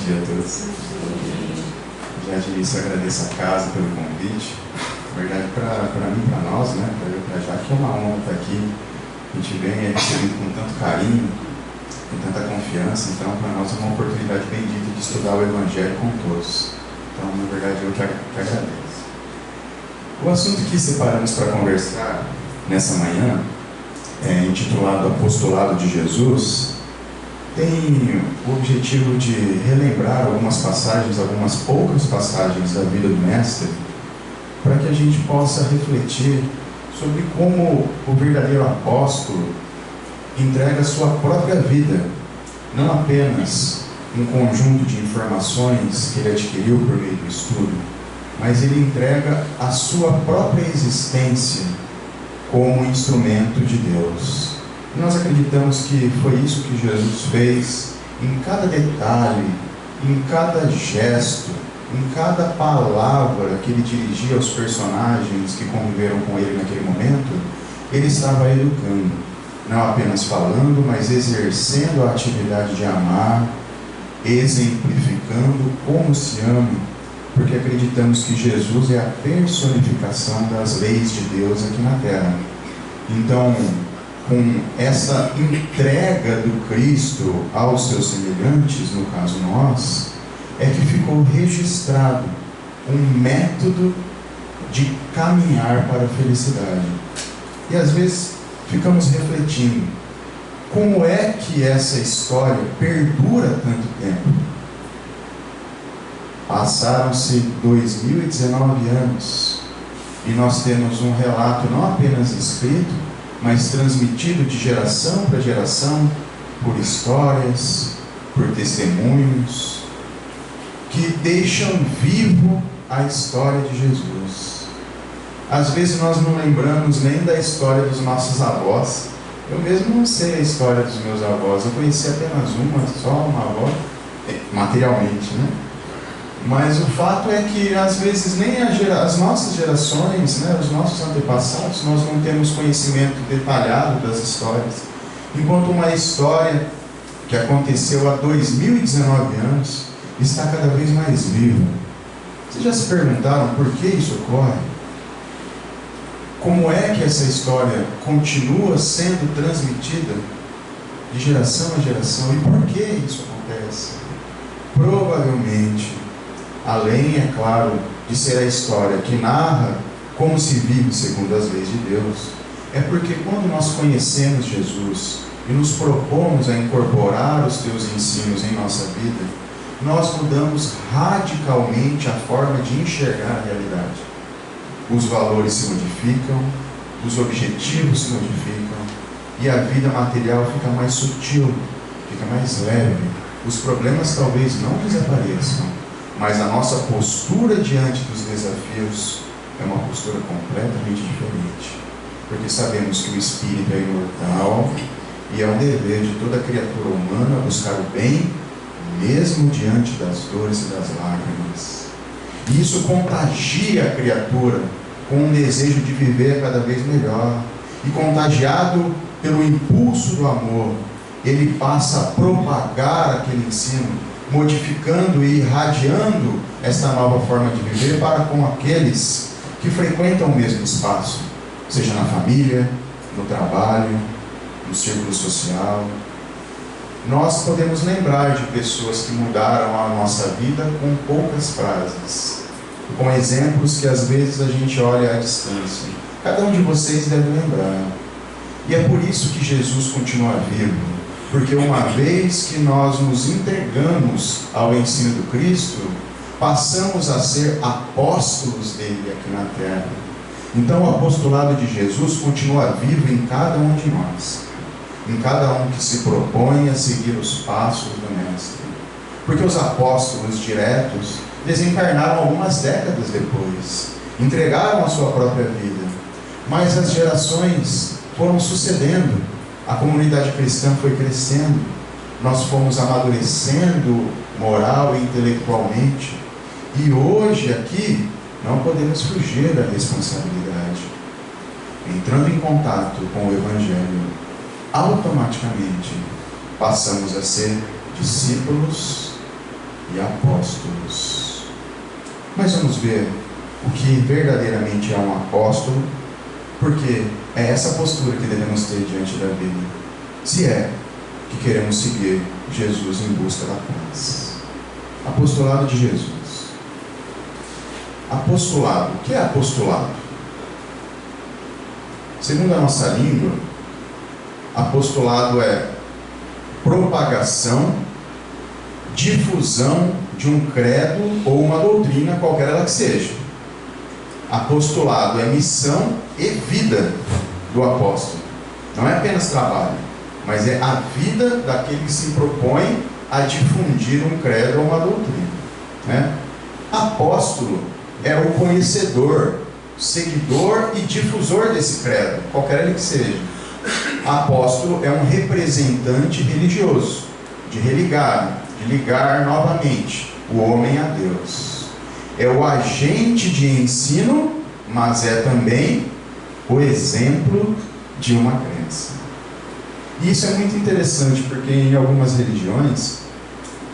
dia a todos. Já de início agradeço a casa pelo convite. Na verdade, para mim, para nós, né, para já que é uma honra estar aqui, a gente vem recebido com tanto carinho, com tanta confiança, então para nós é uma oportunidade bendita de estudar o Evangelho com todos. Então, na verdade, eu que agradeço. O assunto que separamos para conversar nessa manhã, intitulado Apostolado de Jesus, tem o objetivo de relembrar algumas poucas passagens da vida do Mestre, para que a gente possa refletir sobre como o verdadeiro apóstolo entrega a sua própria vida, não apenas um conjunto de informações que ele adquiriu por meio do estudo, mas ele entrega a sua própria existência como instrumento de Deus. E nós acreditamos que foi isso que Jesus fez em cada detalhe, em cada gesto, em cada palavra que ele dirigia aos personagens que conviveram com ele naquele momento. Ele estava educando, não apenas falando, mas exercendo a atividade de amar, exemplificando como se ama, porque acreditamos que Jesus é a personificação das leis de Deus aqui na terra. Então, com essa entrega do Cristo aos seus semelhantes, no caso nós, é que ficou registrado um método de caminhar para a felicidade. E às vezes ficamos refletindo, como é que essa história perdura tanto tempo? Passaram-se 2019 anos e nós temos um relato não apenas escrito, mas transmitido de geração para geração, por histórias, por testemunhos, que deixam vivo a história de Jesus. Às vezes nós não lembramos nem da história dos nossos avós. Eu mesmo não sei a história dos meus avós. Eu conheci apenas uma avó, materialmente, né? Mas o fato é que às vezes nem as nossas gerações, né, os nossos antepassados, nós não temos conhecimento detalhado das histórias. Enquanto uma história que aconteceu há 2019 anos está cada vez mais viva. Vocês já se perguntaram por que isso ocorre? Como é que essa história continua sendo transmitida de geração a geração? E por que isso acontece? Provavelmente, além, é claro, de ser a história que narra como se vive segundo as leis de Deus, é porque quando nós conhecemos Jesus e nos propomos a incorporar os teus ensinos em nossa vida, nós mudamos radicalmente a forma de enxergar a realidade. Os valores se modificam, os objetivos se modificam e a vida material fica mais sutil, fica mais leve. Os problemas talvez não desapareçam, mas a nossa postura diante dos desafios é uma postura completamente diferente, porque sabemos que o Espírito é imortal e é um dever de toda criatura humana buscar o bem, mesmo diante das dores e das lágrimas. E isso contagia a criatura com um desejo de viver cada vez melhor, e contagiado pelo impulso do amor, ele passa a propagar aquele ensino, modificando e irradiando esta nova forma de viver para com aqueles que frequentam o mesmo espaço, seja na família, no trabalho, no círculo social. Nós podemos lembrar de pessoas que mudaram a nossa vida com poucas frases, com exemplos que às vezes a gente olha à distância. Cada um de vocês deve lembrar. E é por isso que Jesus continua vivo, porque uma vez que nós nos entregamos ao ensino do Cristo, passamos a ser apóstolos dele aqui na terra. Então o apostolado de Jesus continua vivo em cada um de nós, em cada um que se propõe a seguir os passos do Mestre. Porque os apóstolos diretos desencarnaram algumas décadas depois, entregaram a sua própria vida, mas as gerações foram sucedendo, a comunidade cristã foi crescendo, nós fomos amadurecendo moral e intelectualmente, e hoje aqui não podemos fugir da responsabilidade. Entrando em contato com o Evangelho, automaticamente passamos a ser discípulos e apóstolos. Mas vamos ver o que verdadeiramente é um apóstolo, porque é essa postura que devemos ter diante da vida, se é que queremos seguir Jesus em busca da paz. Apostolado de Jesus. Apostolado. O que é apostolado? Segundo a nossa língua, apostolado é propagação, difusão de um credo ou uma doutrina, qualquer ela que seja. Apostolado é missão e vida do apóstolo. Não é apenas trabalho, mas é a vida daquele que se propõe a difundir um credo ou uma doutrina, né? Apóstolo é o conhecedor, seguidor e difusor desse credo, qualquer ele que seja. Apóstolo é um representante religioso, de religar, de ligar novamente o homem a Deus. É o agente de ensino, mas é também o exemplo de uma crença. E isso é muito interessante, porque em algumas religiões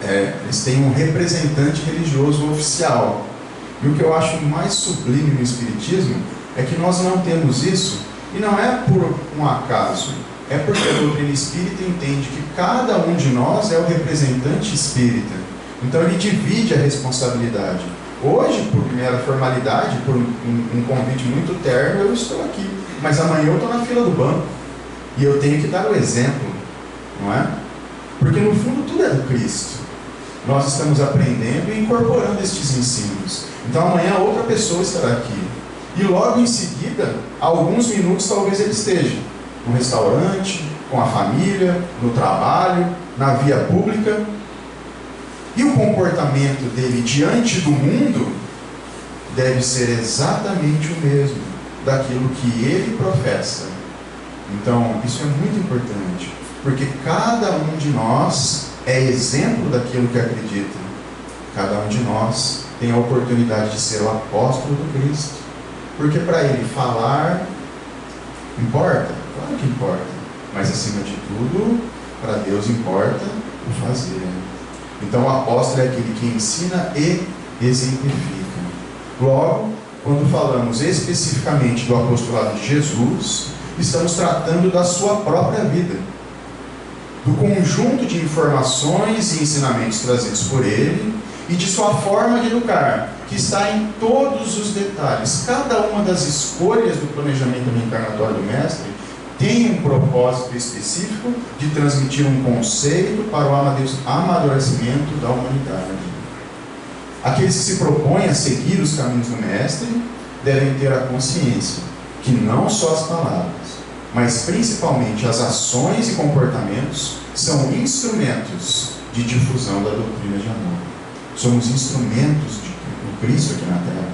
eles têm um representante religioso oficial. E o que eu acho mais sublime no Espiritismo é que nós não temos isso, e não é por um acaso, é porque a doutrina espírita entende que cada um de nós é o representante espírita. Então ele divide a responsabilidade. Hoje, por mera formalidade, por um convite muito terno, eu estou aqui, mas amanhã eu estou na fila do banco e eu tenho que dar o exemplo, não é? Porque no fundo tudo é do Cristo. Nós estamos aprendendo e incorporando estes ensinos. Então amanhã outra pessoa estará aqui. E logo em seguida, alguns minutos talvez ele esteja no restaurante, com a família, no trabalho, na via pública. E o comportamento dele diante do mundo deve ser exatamente o mesmo daquilo que ele professa. Então, isso é muito importante, porque cada um de nós é exemplo daquilo que acredita. Cada um de nós tem a oportunidade de ser o apóstolo do Cristo. Porque para ele falar, importa? Claro que importa. Mas acima de tudo, para Deus importa o fazer. Então o apóstolo é aquele que ensina e exemplifica. Logo, quando falamos especificamente do apostolado de Jesus, estamos tratando da sua própria vida, do conjunto de informações e ensinamentos trazidos por ele e de sua forma de educar, que está em todos os detalhes. Cada uma das escolhas do planejamento reencarnatório do Mestre tem um propósito específico de transmitir um conceito para o amadurecimento da humanidade. Aqueles que se propõem a seguir os caminhos do Mestre devem ter a consciência que não só as palavras, mas principalmente as ações e comportamentos são instrumentos de difusão da doutrina de amor. Somos instrumentos do Cristo aqui na Terra.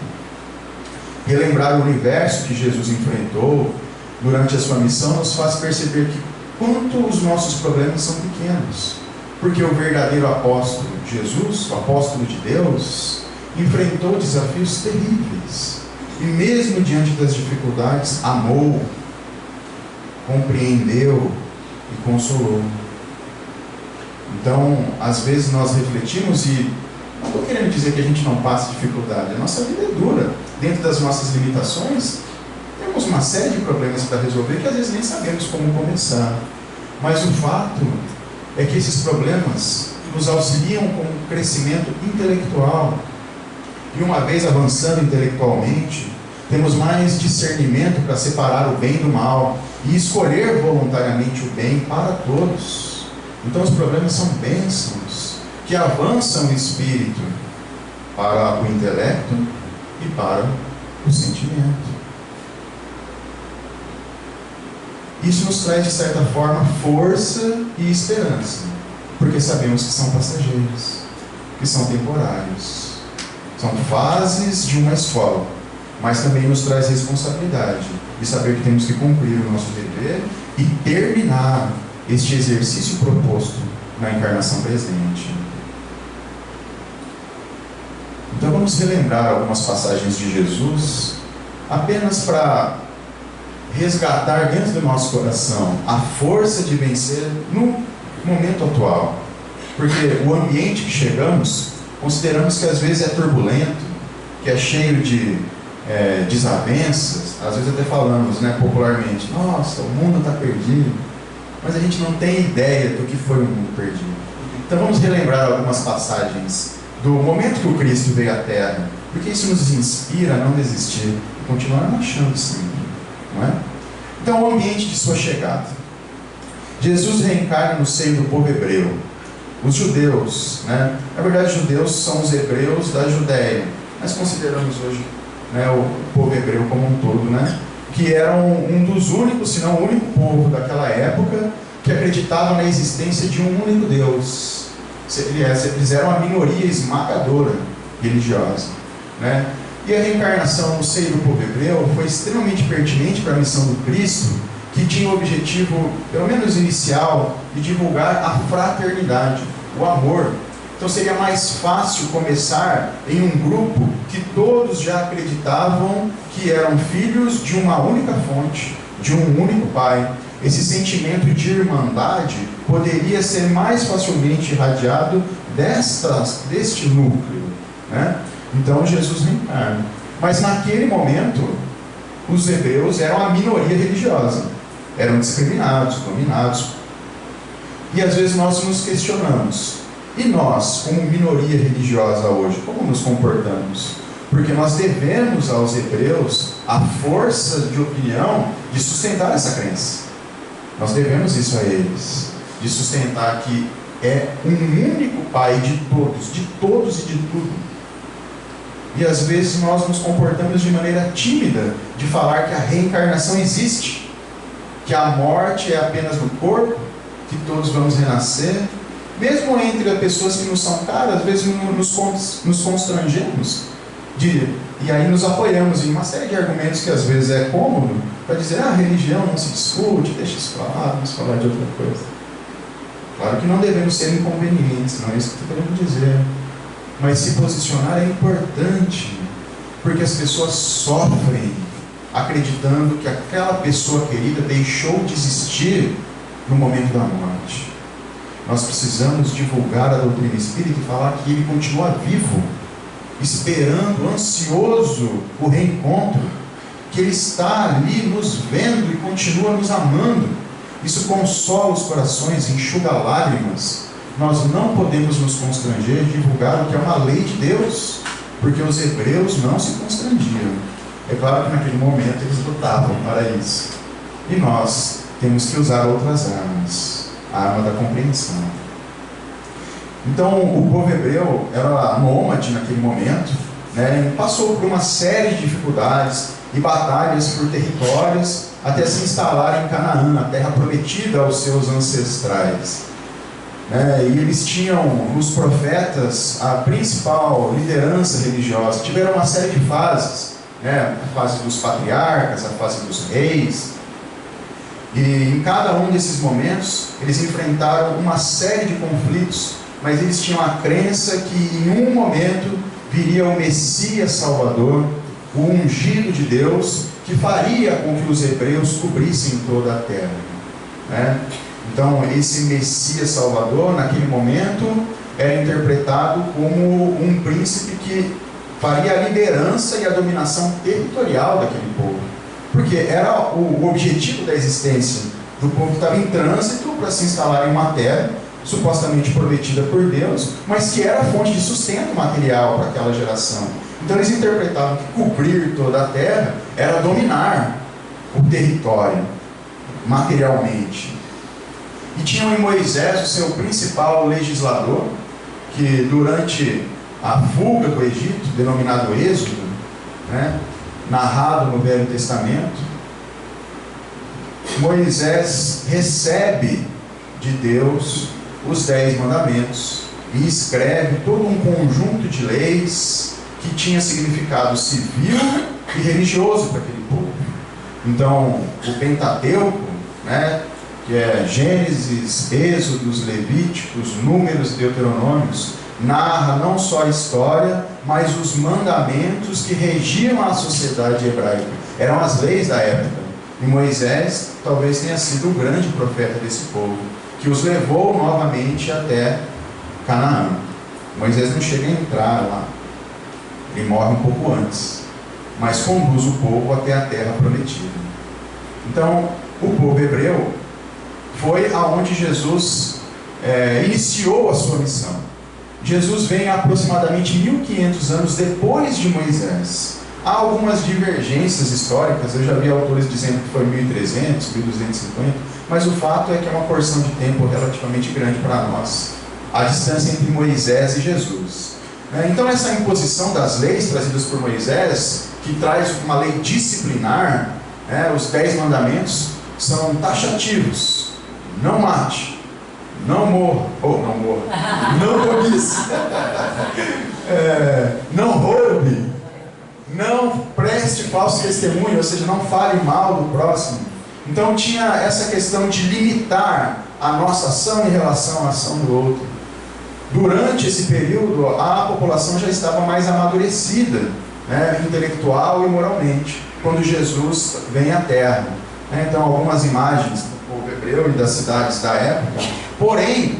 Relembrar o universo que Jesus enfrentou durante a sua missão nos faz perceber que quanto os nossos problemas são pequenos. Porque o verdadeiro apóstolo Jesus, o apóstolo de Deus, enfrentou desafios terríveis. E mesmo diante das dificuldades, amou, compreendeu e consolou. Então, às vezes nós refletimos e não estou querendo dizer que a gente não passa dificuldade. A nossa vida é dura. Dentro das nossas limitações, temos uma série de problemas para resolver que às vezes nem sabemos como começar. Mas o fato é que esses problemas nos auxiliam com um crescimento intelectual. E uma vez avançando intelectualmente, temos mais discernimento para separar o bem do mal e escolher voluntariamente o bem para todos. Então os problemas são bênçãos que avançam o espírito para o intelecto e para o sentimento. Isso nos traz, de certa forma, força e esperança, porque sabemos que são passageiros, que são temporários, são fases de uma escola, mas também nos traz responsabilidade de saber que temos que cumprir o nosso dever e terminar este exercício proposto na encarnação presente. Então vamos relembrar algumas passagens de Jesus, apenas para resgatar dentro do nosso coração a força de vencer no momento atual. Porque o ambiente que chegamos consideramos que às vezes é turbulento, que é cheio de desavenças, às vezes até falamos, né, popularmente, nossa, o mundo está perdido, mas a gente não tem ideia do que foi o mundo perdido. Então vamos relembrar algumas passagens do momento que o Cristo veio à Terra, porque isso nos inspira a não desistir e continuar marchando sempre, não é? Então, o ambiente de sua chegada. Jesus reencarna no seio do povo hebreu. Os judeus, né? Na verdade, os judeus são os hebreus da Judéia. Nós consideramos hoje, né, o povo hebreu como um todo, né? Que eram um dos únicos, se não o único povo daquela época que acreditava na existência de um único Deus. Eles eram uma minoria esmagadora religiosa, né? E a reencarnação no seio do povo hebreu foi extremamente pertinente para a missão do Cristo, que tinha o objetivo, pelo menos inicial, de divulgar a fraternidade, o amor. Então seria mais fácil começar em um grupo que todos já acreditavam que eram filhos de uma única fonte, de um único Pai. Esse sentimento de irmandade poderia ser mais facilmente irradiado deste núcleo, né? Então Jesus reencarna. Mas naquele momento, os hebreus eram a minoria religiosa. Eram discriminados, dominados. E às vezes nós nos questionamos. E nós, como minoria religiosa hoje, como nos comportamos? Porque nós devemos aos hebreus a força de opinião de sustentar essa crença. Nós devemos isso a eles. De sustentar que é um único Pai de todos e de tudo. E às vezes nós nos comportamos de maneira tímida de falar que a reencarnação existe, que a morte é apenas no corpo, que todos vamos renascer. Mesmo entre as pessoas que nos são caras, às vezes nos constrangemos e aí nos apoiamos em uma série de argumentos que às vezes é cômodo para dizer, a religião não se discute, deixa isso para lá, vamos falar de outra coisa. Claro que não devemos ser inconvenientes, não é isso que eu estou querendo dizer. Mas se posicionar é importante, porque as pessoas sofrem acreditando que aquela pessoa querida deixou de existir no momento da morte. Nós precisamos divulgar a doutrina espírita e falar que ele continua vivo, esperando, ansioso o reencontro, que ele está ali nos vendo e continua nos amando. Isso consola os corações, enxuga lágrimas. Nós não podemos nos constranger de divulgar o que é uma lei de Deus, porque os hebreus não se constrangiam. É claro que naquele momento eles lutavam para isso. E nós temos que usar outras armas, a arma da compreensão. Então o povo hebreu era nômade naquele momento, né? Passou por uma série de dificuldades e batalhas por territórios até se instalar em Canaã, na terra prometida aos seus ancestrais. E eles tinham, os profetas, a principal liderança religiosa. Tiveram uma série de fases, né? A fase dos patriarcas, a fase dos reis. E em cada um desses momentos, eles enfrentaram uma série de conflitos, mas eles tinham a crença que em um momento viria o Messias Salvador, o ungido de Deus, que faria com que os hebreus cobrissem toda a terra, né? Então, esse Messias Salvador, naquele momento, era interpretado como um príncipe que faria a liderança e a dominação territorial daquele povo. Porque era o objetivo da existência do povo que estava em trânsito para se instalar em uma terra, supostamente prometida por Deus, mas que era a fonte de sustento material para aquela geração. Então, eles interpretavam que cobrir toda a terra era dominar o território materialmente. E tinham em Moisés o seu principal legislador, que durante a fuga do Egito, denominado Êxodo, né, narrado no Velho Testamento, Moisés recebe de Deus os 10 mandamentos e escreve todo um conjunto de leis que tinha significado civil e religioso para aquele povo. Então, o Pentateuco, né, que é Gênesis, Êxodos, Levíticos, Números, Deuteronômios, narra não só a história, mas os mandamentos que regiam a sociedade hebraica. Eram as leis da época. E Moisés talvez tenha sido o grande profeta desse povo, que os levou novamente até Canaã. Moisés não chega a entrar lá, ele morre um pouco antes, mas conduz o povo até a terra prometida. Então, o povo hebreu foi aonde Jesus iniciou a sua missão. Jesus vem aproximadamente 1500 anos depois de Moisés. Há algumas divergências históricas, eu já vi autores dizendo que foi 1300, 1250, mas o fato é que é uma porção de tempo relativamente grande para nós, a distância entre Moisés e Jesus. Então essa imposição das leis trazidas por Moisés, que traz uma lei disciplinar, os 10 mandamentos são taxativos: não mate, não morra, não cobice, não roube, não preste falso testemunho, ou seja, não fale mal do próximo. Então tinha essa questão de limitar a nossa ação em relação à ação do outro. Durante esse período, a população já estava mais amadurecida, intelectual e moralmente, quando Jesus vem à Terra. Então, algumas imagens do povo hebreu e das cidades da época. Porém,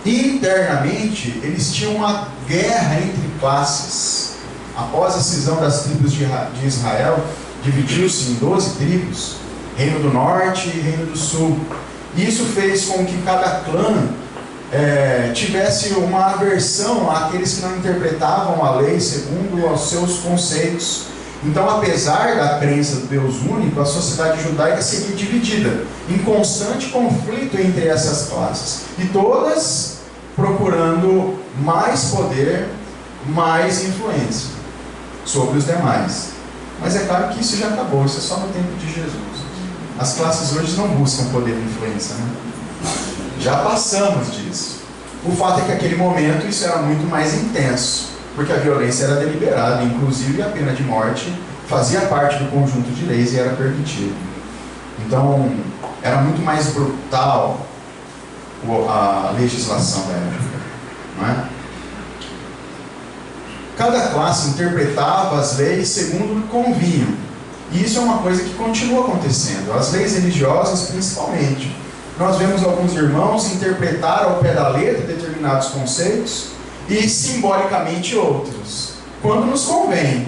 internamente, eles tinham uma guerra entre classes. Após a cisão das tribos de Israel, dividiu-se em 12 tribos, Reino do Norte e Reino do Sul. E isso fez com que cada clã tivesse uma aversão àqueles que não interpretavam a lei segundo os seus conceitos. Então, apesar da crença do Deus único, a sociedade judaica seguia dividida, em constante conflito entre essas classes, e todas procurando mais poder, mais influência sobre os demais. Mas é claro que isso já acabou, isso é só no tempo de Jesus. As classes hoje não buscam poder e influência, Já passamos disso. O fato é que naquele momento isso era muito mais intenso, porque a violência era deliberada, inclusive a pena de morte fazia parte do conjunto de leis e era permitida. Então, era muito mais brutal a legislação da época, não é? Cada classe interpretava as leis segundo o que convinha. E isso é uma coisa que continua acontecendo. As leis religiosas, principalmente. Nós vemos alguns irmãos interpretar ao pé da letra determinados conceitos e simbolicamente outros, quando nos convém,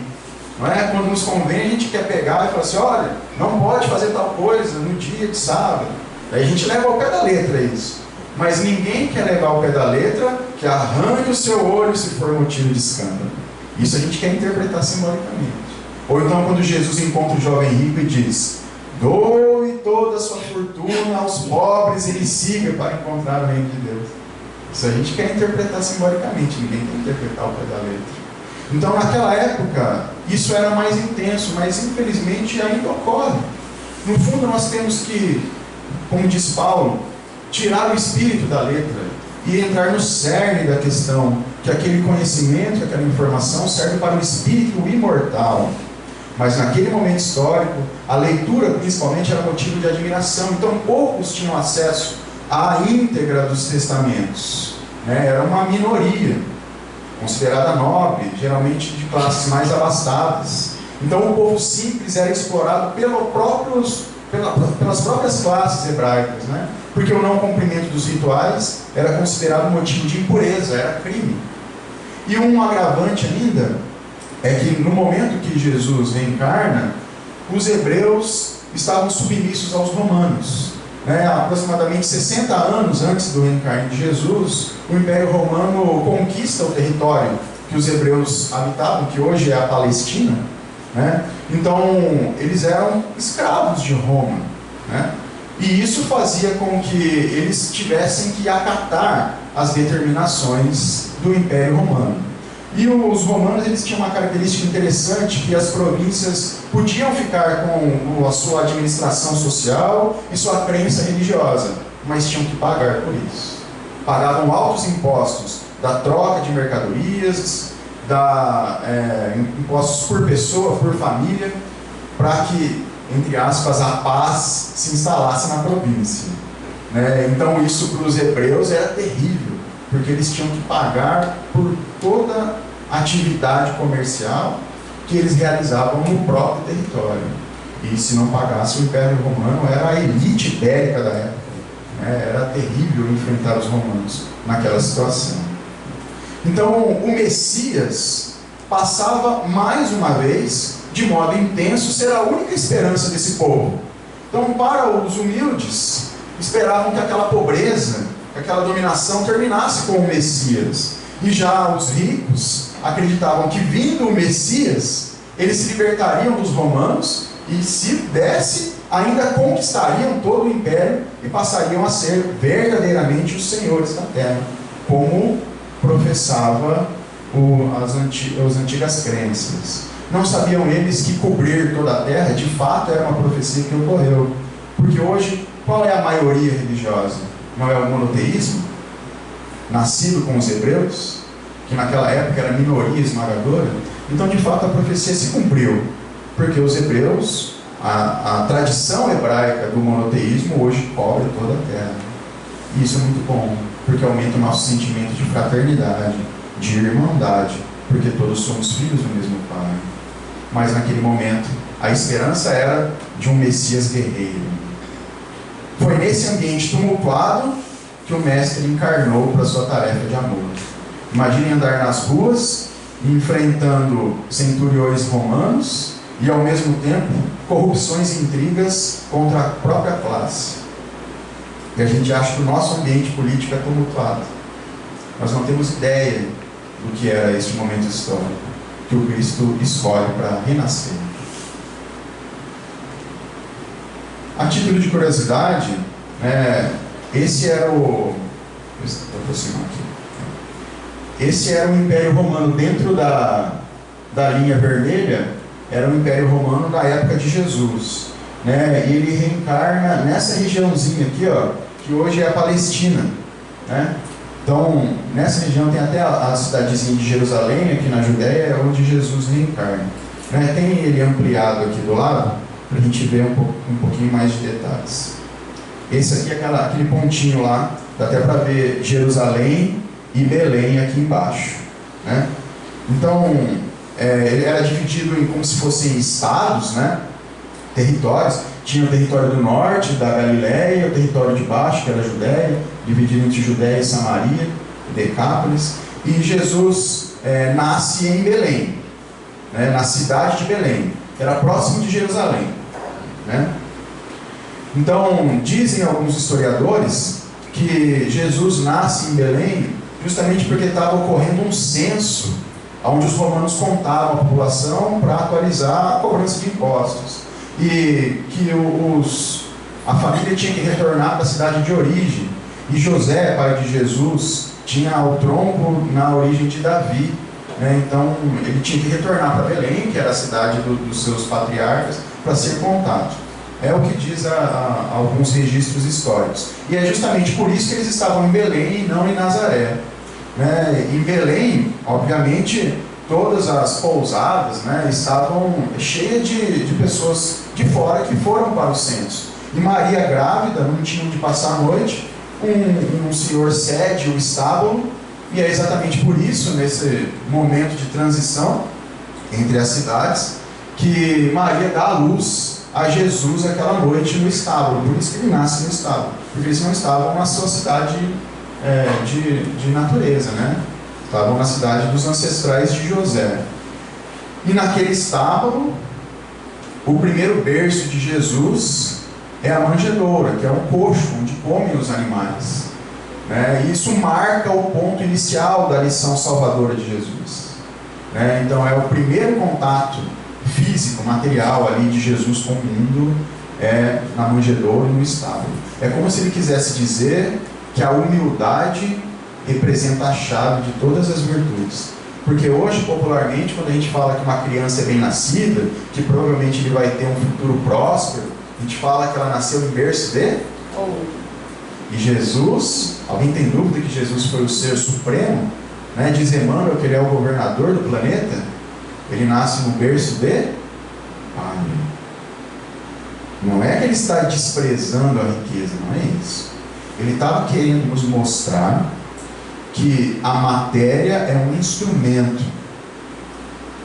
não é? Quando nos convém, a gente quer pegar e falar assim: olha, não pode fazer tal coisa no dia de sábado. Daí a gente leva ao pé da letra isso. Mas ninguém quer levar ao pé da letra que arranque o seu olho se for motivo de escândalo. Isso a gente quer interpretar simbolicamente. Ou então quando Jesus encontra o jovem rico e diz: doe toda a sua fortuna aos pobres e lhe siga para encontrar o reino de Deus. Isso a gente quer interpretar simbolicamente, ninguém quer interpretar o pé da letra. Então naquela época isso era mais intenso, mas infelizmente ainda ocorre. No fundo nós temos que, como diz Paulo, tirar o espírito da letra e entrar no cerne da questão, que aquele conhecimento, aquela informação serve para o espírito imortal. Mas naquele momento histórico, a leitura principalmente era motivo de admiração. Então poucos tinham acesso à íntegra dos testamentos. Era uma minoria, considerada nobre, geralmente de classes mais abastadas. Então o povo simples era explorado pelas próprias classes hebraicas, porque o não cumprimento dos rituais era considerado motivo de impureza, era crime. E um agravante ainda é que no momento que Jesus reencarna, os hebreus estavam submissos aos romanos. Aproximadamente 60 anos antes do reencarne de Jesus, o Império Romano conquista o território que os hebreus habitavam, que hoje é a Palestina. Então, eles eram escravos de Roma. E isso fazia com que eles tivessem que acatar as determinações do Império Romano. E os romanos eles tinham uma característica interessante, que as províncias podiam ficar com a sua administração social e sua crença religiosa, mas tinham que pagar por isso. Pagavam altos impostos da troca de mercadorias, impostos por pessoa, por família, para que, entre aspas, a paz se instalasse na província. Então isso para os hebreus era terrível, porque eles tinham que pagar por toda a atividade comercial que eles realizavam no próprio território. E se não pagasse, o Império Romano era a elite bélica da época. Era terrível enfrentar os romanos naquela situação. Então o Messias passava mais uma vez, de modo intenso, ser a única esperança desse povo. Então, para os humildes, esperavam que aquela pobreza, que aquela dominação terminasse com o Messias. E já os ricos acreditavam que, vindo o Messias, eles se libertariam dos romanos e, se desse, ainda conquistariam todo o império e passariam a ser verdadeiramente os senhores da terra, como professava as antigas crenças. Não sabiam eles que cobrir toda a terra, de fato, era uma profecia que ocorreu. Porque hoje, qual é a maioria religiosa? Não é o monoteísmo? Nascido com os hebreus, que naquela época era minoria esmagadora. Então, de fato, a profecia se cumpriu. Porque os hebreus, a tradição hebraica do monoteísmo, hoje cobre toda a terra. E isso é muito bom, porque aumenta o nosso sentimento de fraternidade, de irmandade, porque todos somos filhos do mesmo Pai. Mas naquele momento, a esperança era de um Messias guerreiro. Foi nesse ambiente tumultuado que o Mestre encarnou para a sua tarefa de amor. Imaginem andar nas ruas, enfrentando centuriões romanos e, ao mesmo tempo, corrupções e intrigas contra a própria classe. E a gente acha que o nosso ambiente político é tumultuado. Nós não temos ideia do que era este momento histórico que o Cristo escolhe para renascer. A título de curiosidade, esse era o... Deixa eu aproximar aqui. Esse era o Império Romano dentro da linha vermelha, era o Império Romano da época de Jesus. E ele reencarna nessa regiãozinha aqui, que hoje é a Palestina. Então, nessa região tem até a cidadezinha de Jerusalém, aqui na Judéia, onde Jesus reencarna. Tem ele ampliado aqui do lado, para a gente ver um pouquinho mais de detalhes. Esse aqui é aquele pontinho lá, dá até para ver Jerusalém e Belém aqui embaixo. Então, ele era dividido em como se fossem estados, territórios. Tinha o território do norte, da Galileia, o território de baixo, que era a Judéia, dividido entre Judéia e Samaria, Decápolis. E Jesus nasce em Belém, na cidade de Belém, que era próximo de Jerusalém. Então, dizem alguns historiadores que Jesus nasce em Belém justamente porque estava ocorrendo um censo, onde os romanos contavam a população para atualizar a cobrança de impostos. E que a família tinha que retornar para a cidade de origem. E José, pai de Jesus, tinha o tronco na origem de Davi. Então ele tinha que retornar para Belém, que era a cidade dos seus patriarcas, para ser contado. É o que diz alguns registros históricos. E é justamente por isso que eles estavam em Belém e não em Nazaré. Em Belém, obviamente, todas as pousadas estavam cheias de pessoas de fora que foram para o censo. E Maria grávida, não tinha onde passar a noite, um senhor cede o estábulo, e é exatamente por isso, nesse momento de transição entre as cidades, que Maria dá a luz a Jesus aquela noite no estábulo. Por isso que ele nasce no estábulo, porque eles não estavam na sua cidade de natureza, estavam na cidade dos ancestrais de José. E naquele estábulo, o primeiro berço de Jesus é a manjedoura, que é um coxo onde comem os animais. E isso marca o ponto inicial da lição salvadora de Jesus. Então é o primeiro contato físico, material ali de Jesus com o mundo, na manjedoura e no estábulo. É como se ele quisesse dizer que a humildade representa a chave de todas as virtudes. Porque hoje, popularmente, quando a gente fala que uma criança é bem-nascida, que provavelmente ele vai ter um futuro próspero, a gente fala que ela nasceu em berço de ouro. E Jesus, alguém tem dúvida que Jesus foi o ser supremo? Diz Emmanuel que ele é o governador do planeta. Ele nasce no berço de palha. Não é que ele está desprezando a riqueza, não é isso. Ele estava querendo nos mostrar que a matéria é um instrumento,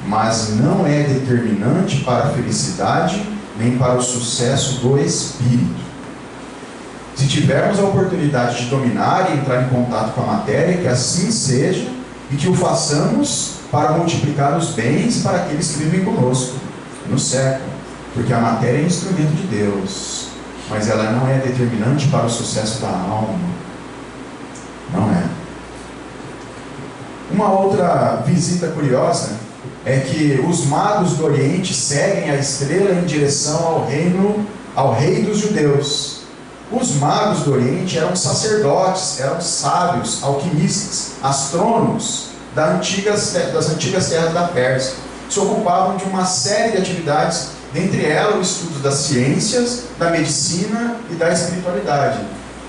mas não é determinante para a felicidade nem para o sucesso do espírito. Se tivermos a oportunidade de dominar e entrar em contato com a matéria, que assim seja, e que o façamos para multiplicar os bens para aqueles que vivem conosco no século, porque a matéria é instrumento de Deus, mas ela não é determinante para o sucesso da alma. Não é. Uma outra visita curiosa é que os magos do Oriente seguem a estrela em direção ao rei dos judeus. Os magos do Oriente eram sacerdotes, eram sábios, alquimistas, astrônomos das antigas terras da Pérsia. Se ocupavam de uma série de atividades, dentre elas o estudo das ciências, da medicina e da espiritualidade.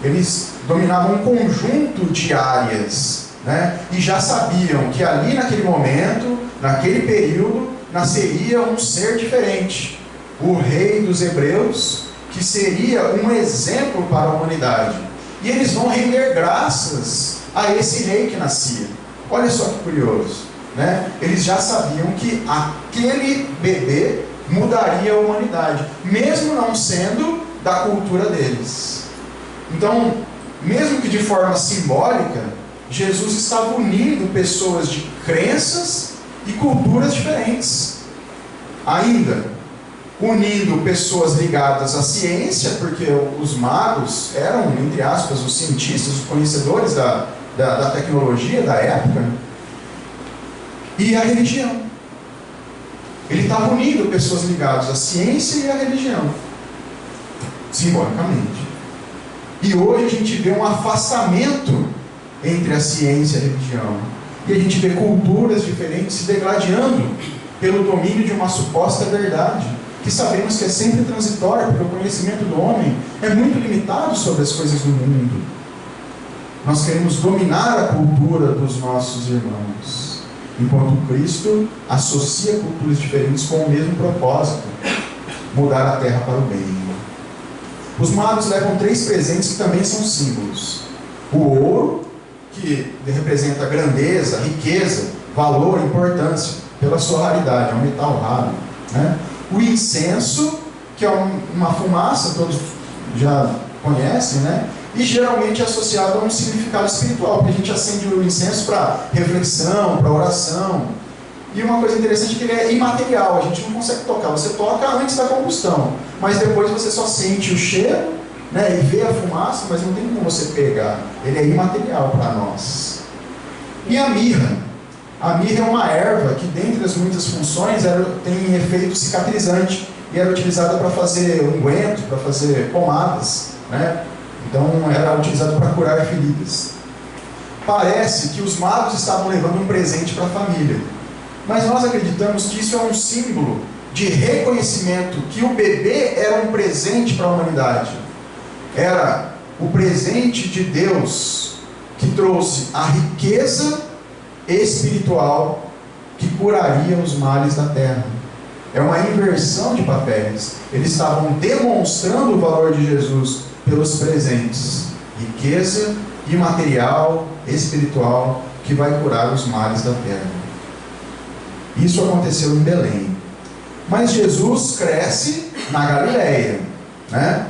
Eles dominavam um conjunto de áreas, né? E já sabiam que ali naquele momento, naquele período, nasceria um ser diferente, o rei dos hebreus, que seria um exemplo para a humanidade. E eles vão render graças a esse rei que nascia. Olha só que curioso, né? Eles já sabiam que aquele bebê mudaria a humanidade, mesmo não sendo da cultura deles. Então, mesmo que de forma simbólica, Jesus estava unindo pessoas de crenças e culturas diferentes. Ainda, unindo pessoas ligadas à ciência, porque os magos eram, entre aspas, os cientistas, os conhecedores da tecnologia da época, e a religião. Ele estava unindo pessoas ligadas à ciência e à religião, simbolicamente. E hoje a gente vê um afastamento entre a ciência e a religião. E a gente vê culturas diferentes se degladiando pelo domínio de uma suposta verdade, que sabemos que é sempre transitória, porque o conhecimento do homem é muito limitado sobre as coisas do mundo. Nós queremos dominar a cultura dos nossos irmãos, enquanto Cristo associa culturas diferentes com o mesmo propósito: mudar a terra para o bem. Os magos levam 3 presentes que também são símbolos: o ouro, que representa grandeza, riqueza, valor, importância, pela sua raridade, é um metal raro, né? O incenso, que é uma fumaça, todos já conhecem, né? E geralmente é associado a um significado espiritual, porque a gente acende o incenso para reflexão, para oração. E uma coisa interessante é que ele é imaterial, a gente não consegue tocar. Você toca antes da combustão, mas depois você só sente o cheiro, né, e vê a fumaça, mas não tem como você pegar. Ele é imaterial para nós. E a mirra? A mirra é uma erva que, dentre as muitas funções, tem efeito cicatrizante e era utilizada para fazer unguento, para fazer pomadas, né? Então era utilizado para curar feridas. Parece que os magos estavam levando um presente para a família, mas nós acreditamos que isso é um símbolo de reconhecimento que o bebê era um presente para a humanidade. Era o presente de Deus que trouxe a riqueza espiritual que curaria os males da terra. É uma inversão de papéis. Eles estavam demonstrando o valor de Jesus pelos presentes: riqueza imaterial, espiritual, que vai curar os males da terra. Isso aconteceu em Belém. Mas Jesus cresce na Galileia, né?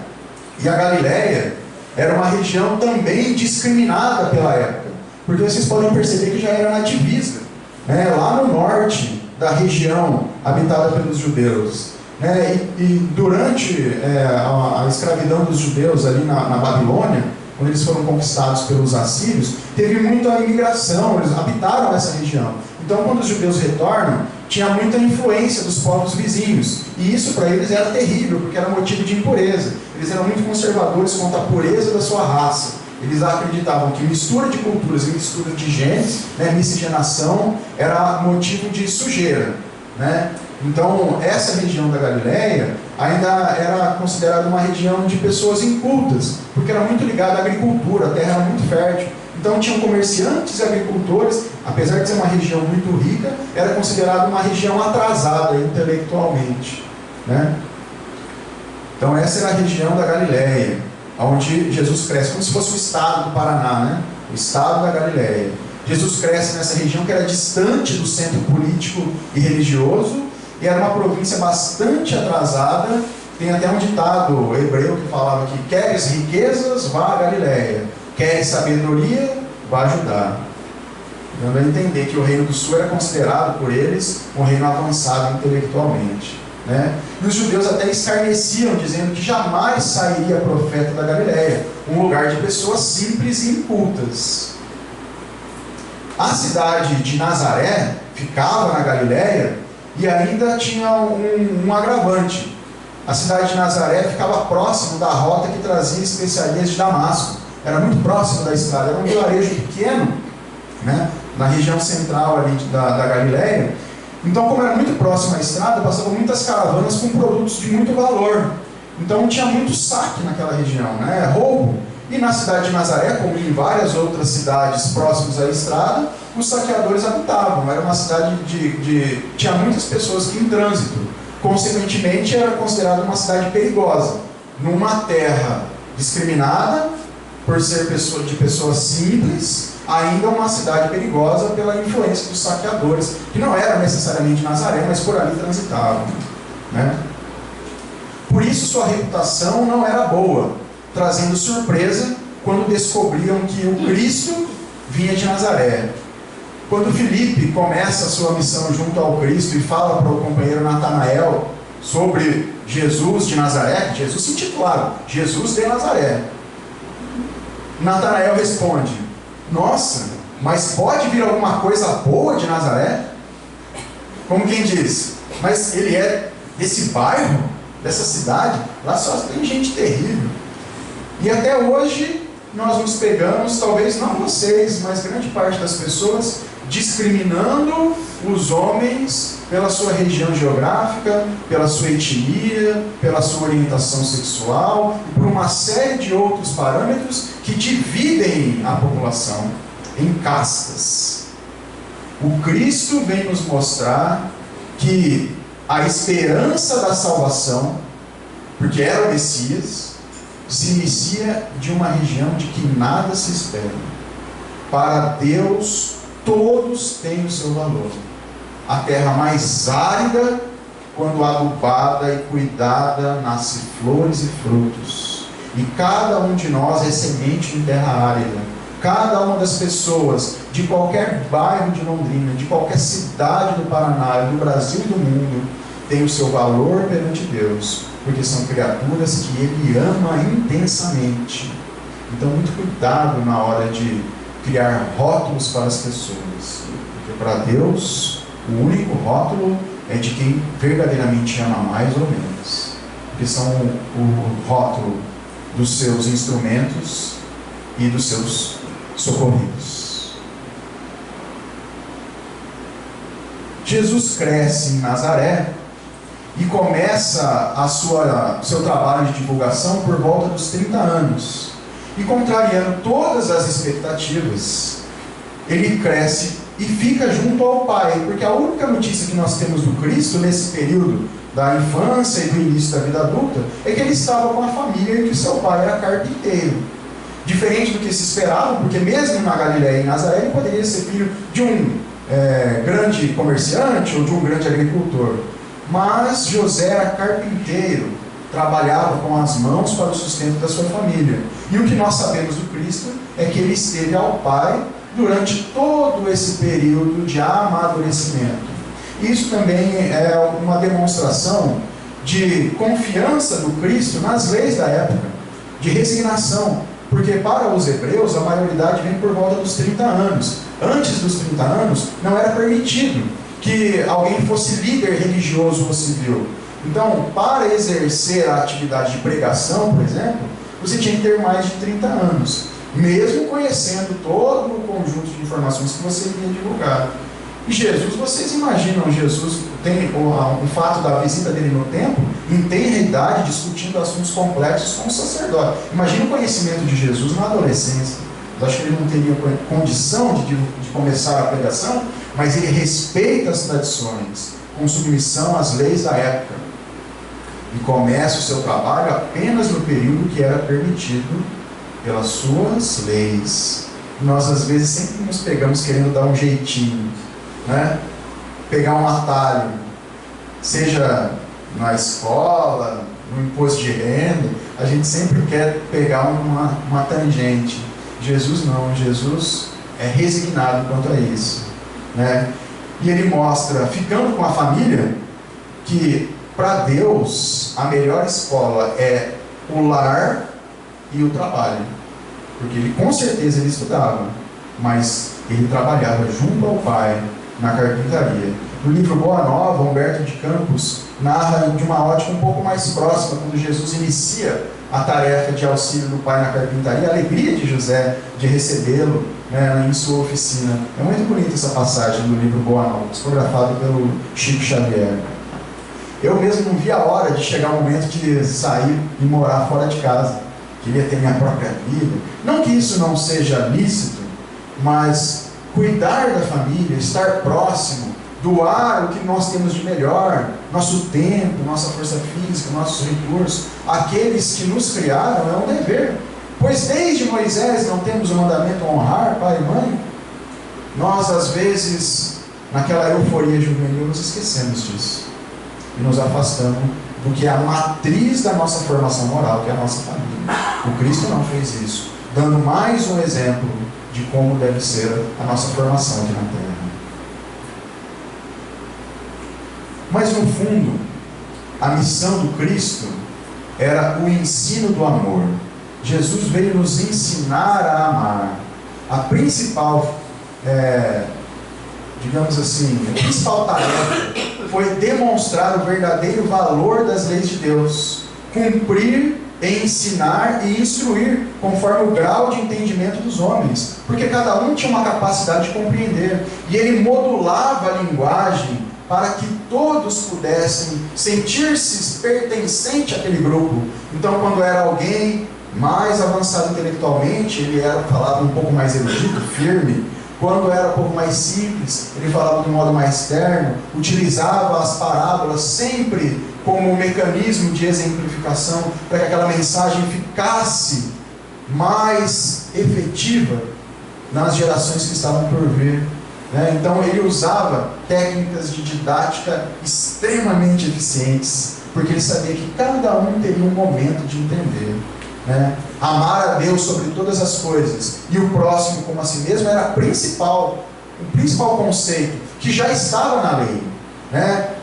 E a Galileia era uma região também discriminada pela época, porque vocês podem perceber que já era na divisa, né? Lá no norte da região habitada pelos judeus, né? E durante a escravidão dos judeus ali na Babilônia, quando eles foram conquistados pelos assírios, teve muita imigração, eles habitaram essa região. Então, quando os judeus retornam, tinha muita influência dos povos vizinhos. E isso para eles era terrível, porque era motivo de impureza. Eles eram muito conservadores quanto à pureza da sua raça. Eles acreditavam que mistura de culturas e mistura de genes, né, miscigenação, era motivo de sujeira, né? Então, essa região da Galileia ainda era considerada uma região de pessoas incultas, porque era muito ligada à agricultura, a terra era muito fértil. Então, tinham comerciantes e agricultores. Apesar de ser uma região muito rica, era considerada uma região atrasada intelectualmente, né? Então, essa era a região da Galileia, onde Jesus cresce, como se fosse o estado do Paraná, né? O estado da Galileia. Jesus cresce nessa região que era distante do centro político e religioso, e era uma província bastante atrasada. Tem até um ditado hebreu que falava que queres riquezas, vá à Galileia, queres sabedoria, vá a Judá. dando a entender que o reino do sul era considerado por eles um reino avançado intelectualmente, né? E os judeus até escarneciam, dizendo que jamais sairia profeta da Galileia, um lugar de pessoas simples e incultas. A cidade de Nazaré ficava na Galileia e ainda tinha um agravante. A cidade de Nazaré ficava próximo da rota que trazia especiarias de Damasco. Era muito próximo da estrada, era um vilarejo pequeno, né, na região central ali da Galileia. Então, como era muito próximo à estrada, passavam muitas caravanas com produtos de muito valor. Então tinha muito saque naquela região, né, roubo. E na cidade de Nazaré, como em várias outras cidades próximas à estrada, os saqueadores habitavam. Era uma cidade tinha muitas pessoas que em trânsito. Consequentemente, era considerada uma cidade perigosa. Numa terra discriminada, por ser de pessoas simples, ainda uma cidade perigosa pela influência dos saqueadores, que não eram necessariamente Nazaré, mas por ali transitavam, né? Por isso sua reputação não era boa, trazendo surpresa quando descobriam que o Cristo vinha de Nazaré. Quando Filipe começa a sua missão junto ao Cristo e fala para o companheiro Natanael sobre Jesus de Nazaré, Jesus se intitulava Jesus de Nazaré. Natanael responde: nossa, mas pode vir alguma coisa boa de Nazaré? Como quem diz, mas ele é desse bairro, dessa cidade, lá só tem gente terrível. E até hoje nós nos pegamos, talvez não vocês, mas grande parte das pessoas, discriminando os homens pela sua região geográfica, pela sua etnia, pela sua orientação sexual, e por uma série de outros parâmetros que dividem a população em castas. O Cristo vem nos mostrar que a esperança da salvação, porque era o Messias, se inicia de uma região de que nada se espera. Para Deus, todos têm o seu valor. A terra mais árida, quando adubada e cuidada, nasce flores e frutos. E cada um de nós é semente em terra árida. Cada uma das pessoas de qualquer bairro de Londrina, de qualquer cidade do Paraná, do Brasil e do mundo, tem o seu valor perante Deus, porque são criaturas que Ele ama intensamente. Então, muito cuidado na hora de criar rótulos para as pessoas, porque para Deus o único rótulo é de quem verdadeiramente ama mais ou menos, porque são o rótulo dos seus instrumentos e dos seus socorridos. Jesus cresce em Nazaré e começa seu trabalho de divulgação por volta dos 30 anos. E contrariando todas as expectativas, ele cresce e fica junto ao Pai, porque a única notícia que nós temos do Cristo nesse período da infância e do início da vida adulta é que ele estava com a família e que seu pai era carpinteiro. Diferente do que se esperava, porque mesmo na Galileia e em Nazaré ele poderia ser filho de um grande comerciante ou de um grande agricultor. Mas José era carpinteiro, trabalhava com as mãos para o sustento da sua família. E o que nós sabemos do Cristo é que ele esteve ao Pai durante todo esse período de amadurecimento. Isso também é uma demonstração de confiança do Cristo nas leis da época, de resignação, porque para os hebreus a maioridade vem por volta dos 30 anos. Antes dos 30 anos não era permitido que alguém fosse líder religioso ou civil. Então, para exercer a atividade de pregação, por exemplo, você tinha que ter mais de 30 anos, mesmo conhecendo todo o conjunto de informações que você iria divulgar. E Jesus, vocês imaginam Jesus, tem o fato da visita dele no templo, em tenra idade, discutindo assuntos complexos com o sacerdote. Imagina o conhecimento de Jesus na adolescência. Eu acho que ele não teria condição de começar a pregação, mas ele respeita as tradições, com submissão às leis da época. E começa o seu trabalho apenas no período que era permitido pelas suas leis. Nós às vezes sempre nos pegamos querendo dar um jeitinho, né? Pegar um atalho, seja na escola, no imposto de renda, a gente sempre quer pegar uma tangente. Jesus não, Jesus resignado quanto a isso, né? E ele mostra, ficando com a família, que para Deus a melhor escola é o lar e o trabalho, porque ele com certeza ele estudava, mas ele trabalhava junto ao pai na carpintaria. No livro Boa Nova, Humberto de Campos narra de uma ótica um pouco mais próxima, quando Jesus inicia a tarefa de auxílio do pai na carpintaria, a alegria de José de recebê-lo, né, em sua oficina. É muito bonita essa passagem do livro Boa Nova, psicografado pelo Chico Xavier. Eu mesmo não vi a hora de chegar o momento de sair e morar fora de casa. Queria ter minha própria vida. Não que isso não seja lícito, mas cuidar da família, estar próximo, doar o que nós temos de melhor, nosso tempo, nossa força física, nossos recursos, aqueles que nos criaram, é um dever. Pois desde Moisés não temos o mandamento honrar pai e mãe. Nós às vezes, naquela euforia juvenil, nos esquecemos disso e nos afastamos do que é a matriz da nossa formação moral, que é a nossa família. O Cristo não fez isso, dando mais um exemplo de como deve ser a nossa formação aqui na Terra. Mas no fundo, a missão do Cristo era o ensino do amor. Jesus veio nos ensinar a amar. A principal, digamos assim, a principal tarefa foi demonstrar o verdadeiro valor das leis de Deus, cumprir, ensinar e instruir conforme o grau de entendimento dos homens, porque cada um tinha uma capacidade de compreender, e ele modulava a linguagem para que todos pudessem sentir-se pertencente àquele grupo. Então, quando era alguém mais avançado intelectualmente, ele falava um pouco mais erudito, firme. Quando era um pouco mais simples, ele falava de um modo mais terno, utilizava as parábolas sempre como um mecanismo de exemplificação, para que aquela mensagem ficasse mais efetiva nas gerações que estavam por vir. Então ele usava técnicas de didática extremamente eficientes, porque ele sabia que cada um teria um momento de entender. Amar a Deus sobre todas as coisas e o próximo como a si mesmo era o principal conceito que já estava na lei.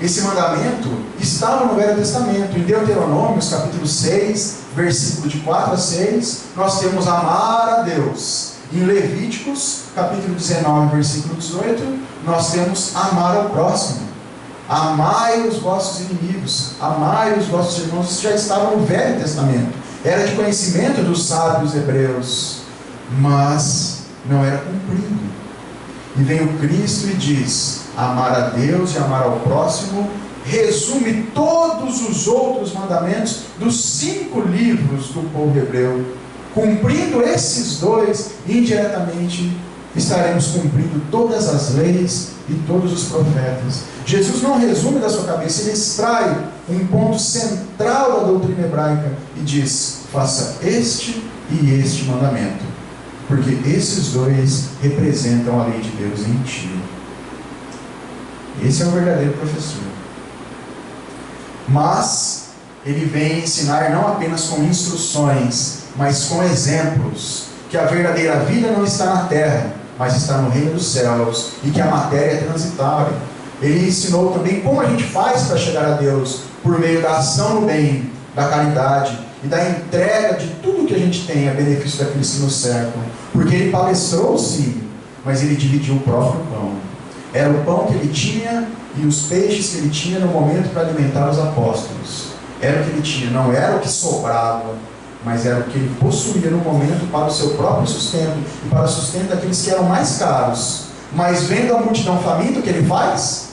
Esse mandamento estava no Velho Testamento. Em Deuteronômio, capítulo 6, versículo de 4 a 6, nós temos amar a Deus. Em Levíticos, capítulo 19, versículo 18, nós temos amar ao próximo. Amai os vossos inimigos, amai os vossos irmãos. Isso já estava no Velho Testamento. Era de conhecimento dos sábios hebreus, mas não era cumprido. E vem o Cristo e diz: amar a Deus e amar ao próximo resume todos os outros mandamentos dos 5 livros do povo hebreu. Cumprindo esses dois, indiretamente estaremos cumprindo todas as leis e todos os profetas. Jesus não resume da sua cabeça, ele extrai um ponto central da doutrina hebraica e diz: faça este e este mandamento, porque esses dois representam a lei de Deus em ti. Esse é o verdadeiro professor. Mas ele vem ensinar não apenas com instruções, mas com exemplos, que a verdadeira vida não está na terra, mas está no reino dos céus, e que a matéria é transitória. Ele ensinou também como a gente faz para chegar a Deus, por meio da ação no bem, da caridade e da entrega de tudo que a gente tem a benefício daqueles que nos cercam. Porque ele palestrou sim, mas ele dividiu o próprio pão. Era o pão que ele tinha e os peixes que ele tinha no momento para alimentar os apóstolos. Era o que ele tinha, não era o que sobrava, mas era o que ele possuía no momento para o seu próprio sustento e para o sustento daqueles que eram mais caros. Mas vendo a multidão faminta, o que ele faz?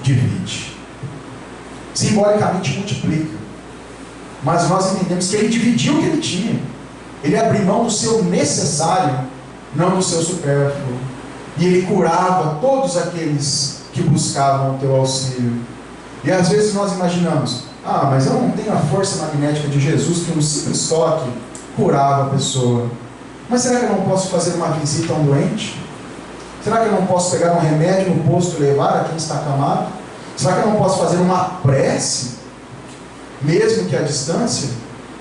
Divide. Simbolicamente multiplica. Mas nós entendemos que ele dividiu o que ele tinha. Ele abriu mão do seu necessário, não do seu supérfluo. E ele curava todos aqueles que buscavam o teu auxílio. E às vezes nós imaginamos: mas eu não tenho a força magnética de Jesus, que um simples toque curava a pessoa. Mas será que eu não posso fazer uma visita a um doente? Será que eu não posso pegar um remédio no posto e levar a quem está acamado? Será que eu não posso fazer uma prece, mesmo que à distância,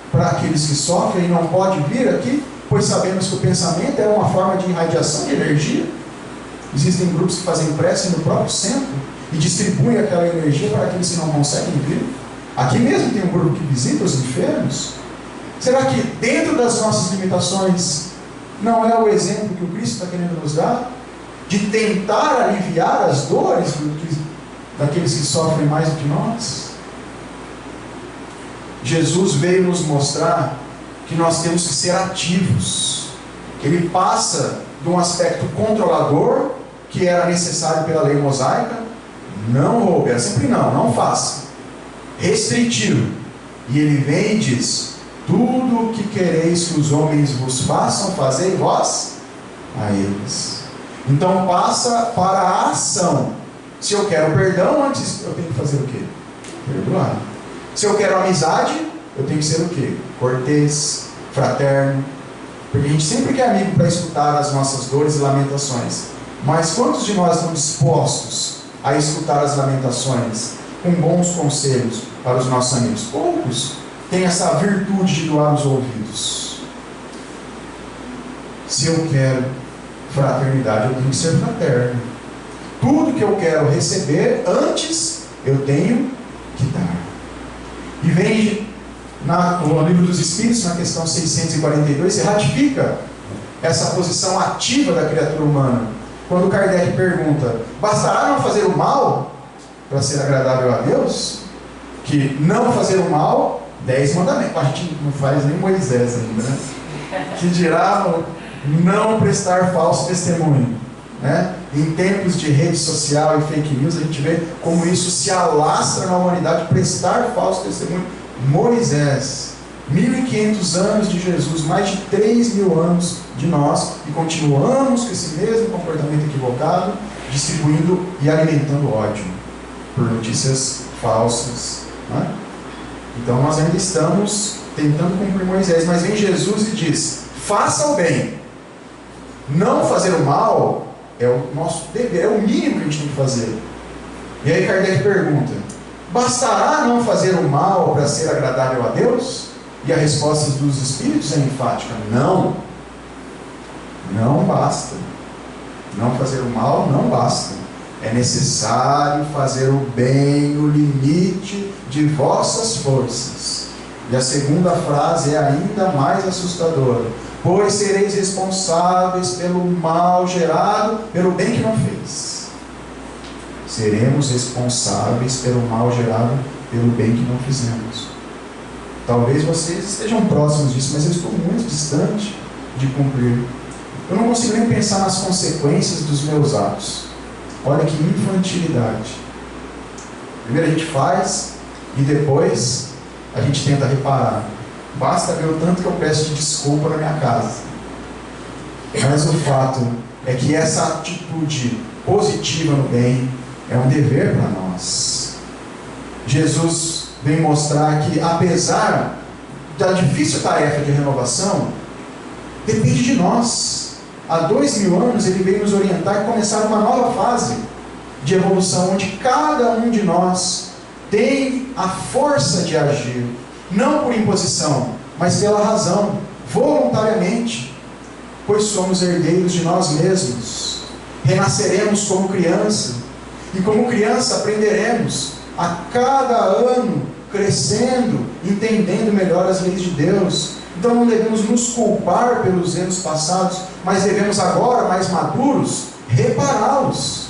para aqueles que sofrem e não podem vir aqui? pois sabemos que o pensamento é uma forma de irradiação de energia. Existem grupos que fazem prece no próprio centro e distribuem aquela energia para aqueles que não conseguem vir. Aqui mesmo tem um grupo que visita os enfermos. Será que dentro das nossas limitações não é o exemplo que o Cristo está querendo nos dar? De tentar aliviar as dores daqueles que sofrem mais do que nós? Jesus veio nos mostrar que nós temos que ser ativos. Ele passa de um aspecto controlador, que era necessário pela lei mosaica, não roube, era sempre não faça, restritivo, e ele vem e diz: tudo o que quereis que os homens vos façam, fazei vós a eles. Então passa para a ação. Se eu quero perdão, antes eu tenho que fazer o quê? Perdoar. Se eu quero amizade, eu tenho que ser o quê? Cortês, fraterno. Porque a gente sempre quer amigo para escutar as nossas dores e lamentações. Mas quantos de nós estão dispostos a escutar as lamentações com bons conselhos para os nossos amigos? Poucos têm essa virtude de doar os ouvidos. Se eu quero fraternidade, eu tenho que ser fraterno. Tudo que eu quero receber, antes eu tenho que dar. E vem no Livro dos Espíritos, na questão 642, se ratifica essa posição ativa da criatura humana. Quando Kardec pergunta: bastará não fazer o mal para ser agradável a Deus? Que não fazer o mal, 10 mandamentos. A gente não faz nem Moisés ainda, né? Que dirá não prestar falso testemunho, né? Em tempos de rede social e fake news, a gente vê como isso se alastra na humanidade. Prestar falso testemunho. Moisés, 1500 anos de Jesus, mais de 3.000 anos de nós, e continuamos com esse mesmo comportamento equivocado, distribuindo e alimentando ódio por notícias falsas, né? Então nós ainda estamos tentando cumprir Moisés, mas vem Jesus e diz: faça o bem. Não fazer o mal é o nosso dever, é o mínimo que a gente tem que fazer. E aí Kardec pergunta: bastará não fazer o mal para ser agradável a Deus? E a resposta dos Espíritos é enfática: não. Não basta. Não fazer o mal não basta. É necessário fazer o bem no limite de vossas forças. E a segunda frase é ainda mais assustadora: pois sereis responsáveis pelo mal gerado pelo bem que não fez. Seremos responsáveis pelo mal gerado pelo bem que não fizemos. Talvez vocês estejam próximos disso, mas eu estou muito distante de cumprir. Eu não consigo nem pensar nas consequências dos meus atos. Olha que infantilidade. Primeiro a gente faz e depois a gente tenta reparar. Basta ver o tanto que eu peço de desculpa na minha casa. Mas o fato é que essa atitude positiva no bem é um dever para nós. Jesus vem mostrar que, apesar da difícil tarefa de renovação, depende de nós. Há 2.000 anos ele veio nos orientar a começar uma nova fase de evolução, onde cada um de nós tem a força de agir, não por imposição, mas pela razão, voluntariamente, pois somos herdeiros de nós mesmos. Renasceremos como criança, e como criança aprenderemos a cada ano, crescendo, entendendo melhor as leis de Deus. Então não devemos nos culpar pelos erros passados, mas devemos agora, mais maduros, repará-los.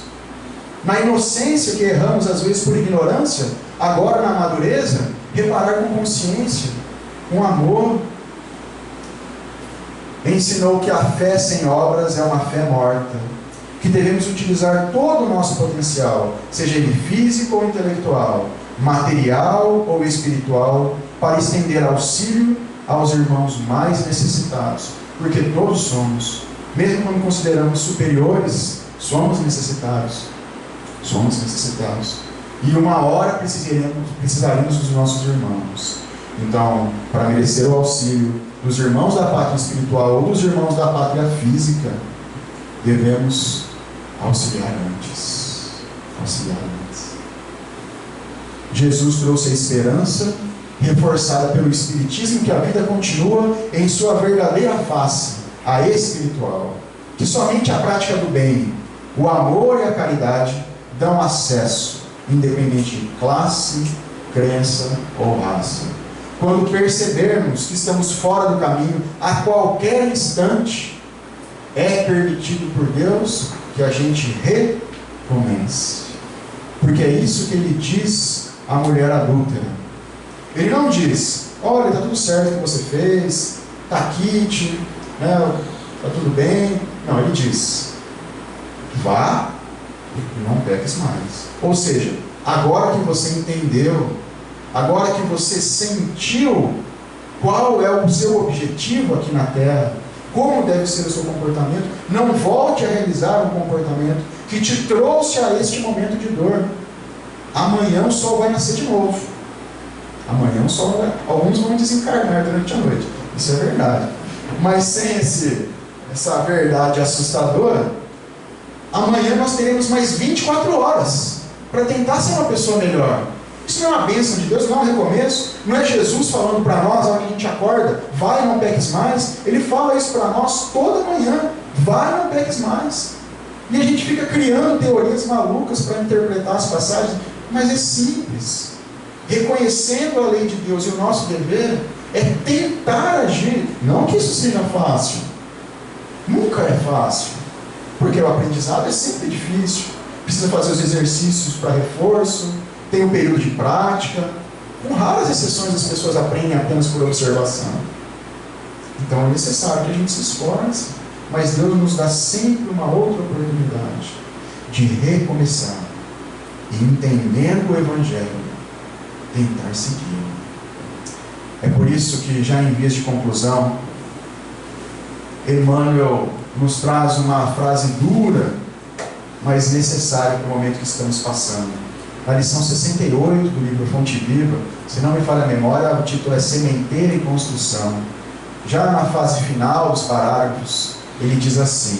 Na inocência que erramos às vezes por ignorância, agora na madureza, reparar com consciência, com amor. Ensinou que a fé sem obras é uma fé morta, que devemos utilizar todo o nosso potencial, seja ele físico ou intelectual, material ou espiritual, para estender auxílio aos irmãos mais necessitados, porque todos somos, mesmo quando consideramos superiores, somos necessitados. Somos necessitados. E uma hora precisaremos dos nossos irmãos. Então, para merecer o auxílio dos irmãos da pátria espiritual ou dos irmãos da pátria física, devemos auxiliar antes. Auxiliar antes. Jesus trouxe a esperança, reforçada pelo Espiritismo, que a vida continua em sua verdadeira face, a espiritual, que somente a prática do bem, o amor e a caridade dão acesso, independente de classe, crença ou raça. Quando percebermos que estamos fora do caminho a qualquer instante, é permitido por Deus que a gente recomece. Porque é isso que ele diz à mulher adúltera. Ele não diz: olha, está tudo certo o que você fez, está quite, né, está tudo bem. Não, ele diz: vá e não peques mais. Ou seja, agora que você entendeu, agora que você sentiu qual é o seu objetivo aqui na Terra, como deve ser o seu comportamento, não volte a realizar um comportamento que te trouxe a este momento de dor. Amanhã o sol vai nascer de novo. Amanhã o sol vai... Alguns vão desencarnar durante a noite, isso é verdade. Mas sem essa verdade assustadora, amanhã nós teremos mais 24 horas para tentar ser uma pessoa melhor. Isso não é uma bênção de Deus, não é um recomeço. Não é Jesus falando para nós, a hora que a gente acorda: vai, não peques mais. Ele fala isso para nós toda manhã: vai, não peques mais. E a gente fica criando teorias malucas para interpretar as passagens, mas é simples. Reconhecendo a lei de Deus, e o nosso dever é tentar agir. Não que isso seja fácil, nunca é fácil, porque o aprendizado é sempre difícil. Precisa fazer os exercícios para reforço, tem um período de prática. Com raras exceções as pessoas aprendem apenas por observação. Então é necessário que a gente se esforce, mas Deus nos dá sempre uma outra oportunidade de recomeçar e, entendendo o Evangelho, tentar segui-lo. É por isso que, já em vias de conclusão, Emmanuel nos traz uma frase dura, mas necessária para o momento que estamos passando. Na lição 68 do livro Fonte Viva, se não me falha a memória, o título é Sementeira e Construção. Já na fase final dos parágrafos, ele diz assim: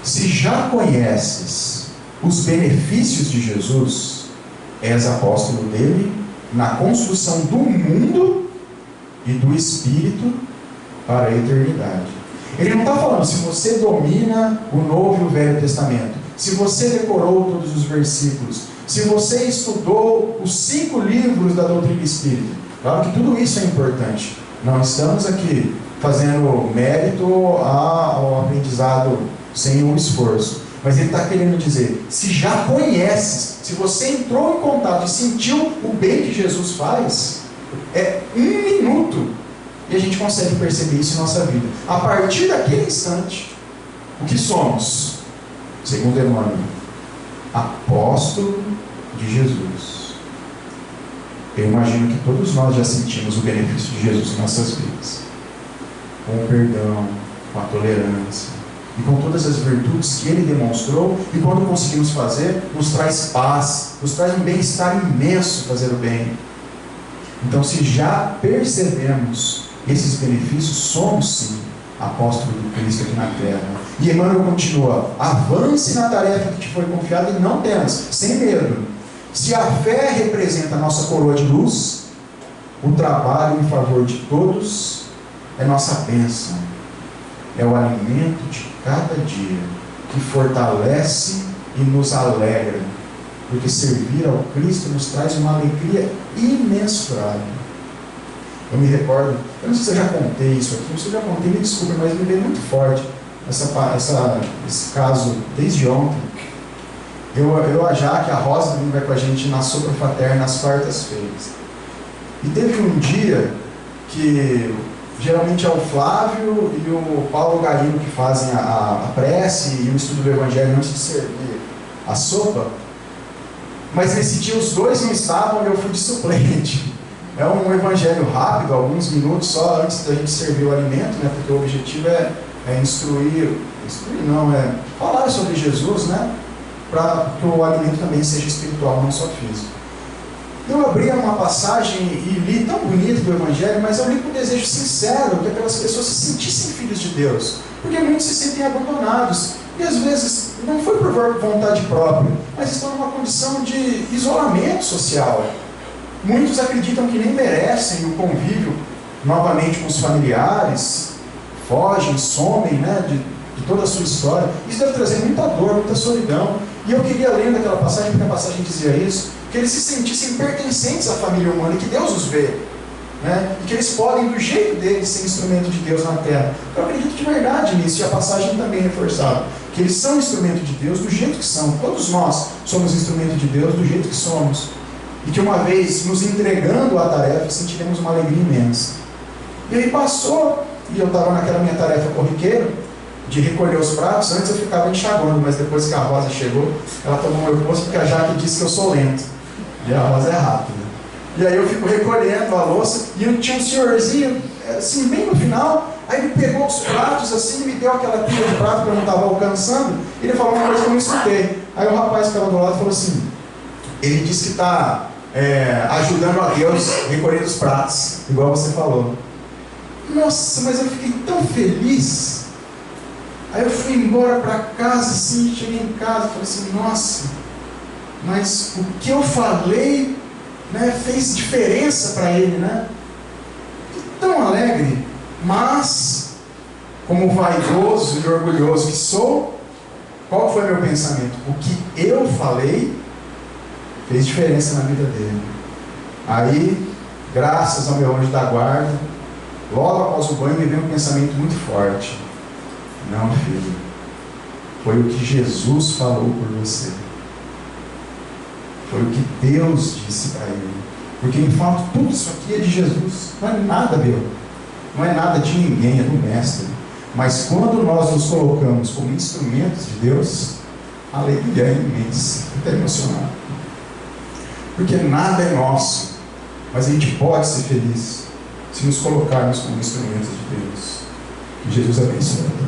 se já conheces os benefícios de Jesus, és apóstolo dele na construção do mundo e do Espírito para a eternidade. Ele não está falando se você domina o Novo e o Velho Testamento, se você decorou todos os versículos, se você estudou os 5 livros da doutrina espírita. Claro que tudo isso é importante. Não estamos aqui fazendo mérito ao aprendizado sem um esforço. Mas ele está querendo dizer, se já conheces, se você entrou em contato e sentiu o bem que Jesus faz, é 1 minuto e a gente consegue perceber isso em nossa vida. A partir daquele instante, o que somos? Segundo Emmanuel, apóstolo de Jesus. Eu imagino que todos nós já sentimos o benefício de Jesus em nossas vidas, com o perdão, com a tolerância e com todas as virtudes que ele demonstrou, e quando conseguimos fazer, nos traz paz, nos traz um bem-estar imenso fazer o bem. Então, se já percebemos esses benefícios, somos sim apóstolo do Cristo aqui na terra. E Emmanuel continua: avance na tarefa que te foi confiada e não temas, sem medo. Se a fé representa a nossa coroa de luz, o trabalho em favor de todos é nossa bênção, é o alimento de cada dia que fortalece e nos alegra, porque servir ao Cristo nos traz uma alegria imensurável. Eu me recordo, eu não sei se eu já contei isso aqui, se eu já contei, me desculpe, mas me veio muito forte esse caso desde ontem. A Jaque, a Rosa, também vai com a gente na sopa fraterna nas quartas-feiras. E teve um dia que geralmente é o Flávio e o Paulo Garino que fazem a prece e o estudo do Evangelho antes de servir a sopa. Mas nesse dia os dois não estavam e eu fui de suplente. É um evangelho rápido, alguns minutos só antes da gente servir o alimento, né? Porque o objetivo é falar sobre Jesus, né? Para que o alimento também seja espiritual, não só físico. Eu abri uma passagem e li tão bonito do Evangelho, mas eu li com um desejo sincero que aquelas pessoas se sentissem filhos de Deus, porque muitos se sentem abandonados, e às vezes não foi por vontade própria, mas estão numa condição de isolamento social. Muitos acreditam que nem merecem o convívio novamente com os familiares, fogem, somem, né, de toda a sua história. Isso deve trazer muita dor, muita solidão. E eu queria ler daquela passagem, porque a passagem dizia isso, que eles se sentissem pertencentes à família humana e que Deus os vê, né? E que eles podem, do jeito deles, ser instrumento de Deus na terra. Eu acredito de verdade nisso, e a passagem também reforçava que eles são instrumento de Deus do jeito que são. Todos nós somos instrumento de Deus do jeito que somos. E que uma vez nos entregando à tarefa, sentiremos uma alegria imensa. E aí passou, e eu estava naquela minha tarefa corriqueira, de recolher os pratos. Antes eu ficava enxaguando, mas depois que a Rosa chegou, ela tomou meu posto, porque a Jaque disse que eu sou lento. E a Rosa é rápida. E aí eu fico recolhendo a louça, e eu tinha um senhorzinho, assim, bem no final, aí ele pegou os pratos, assim, me deu aquela pilha de prato que eu não estava alcançando, e ele falou uma coisa que eu não escutei. Aí o rapaz que estava do lado falou assim, ele disse que está ajudando a Deus recolhendo os pratos, igual você falou. Nossa, mas eu fiquei tão feliz. Aí eu fui embora para casa, assim, cheguei em casa, falei assim, nossa, mas o que eu falei, né, fez diferença para ele, né? Fiquei tão alegre, mas, como vaidoso e orgulhoso que sou, qual foi meu pensamento? O que eu falei fez diferença na vida dele. Aí, graças ao meu anjo da guarda, logo após o banho me veio um pensamento muito forte. Não, filho, foi o que Jesus falou por você. Foi o que Deus disse para ele. Porque em fato tudo isso aqui é de Jesus. Não é nada meu. Não é nada de ninguém, é do Mestre. Mas quando nós nos colocamos como instrumentos de Deus, a alegria é imensa, até emocionado. Porque nada é nosso, mas a gente pode ser feliz se nos colocarmos como instrumentos de Deus. Que Jesus abençoe.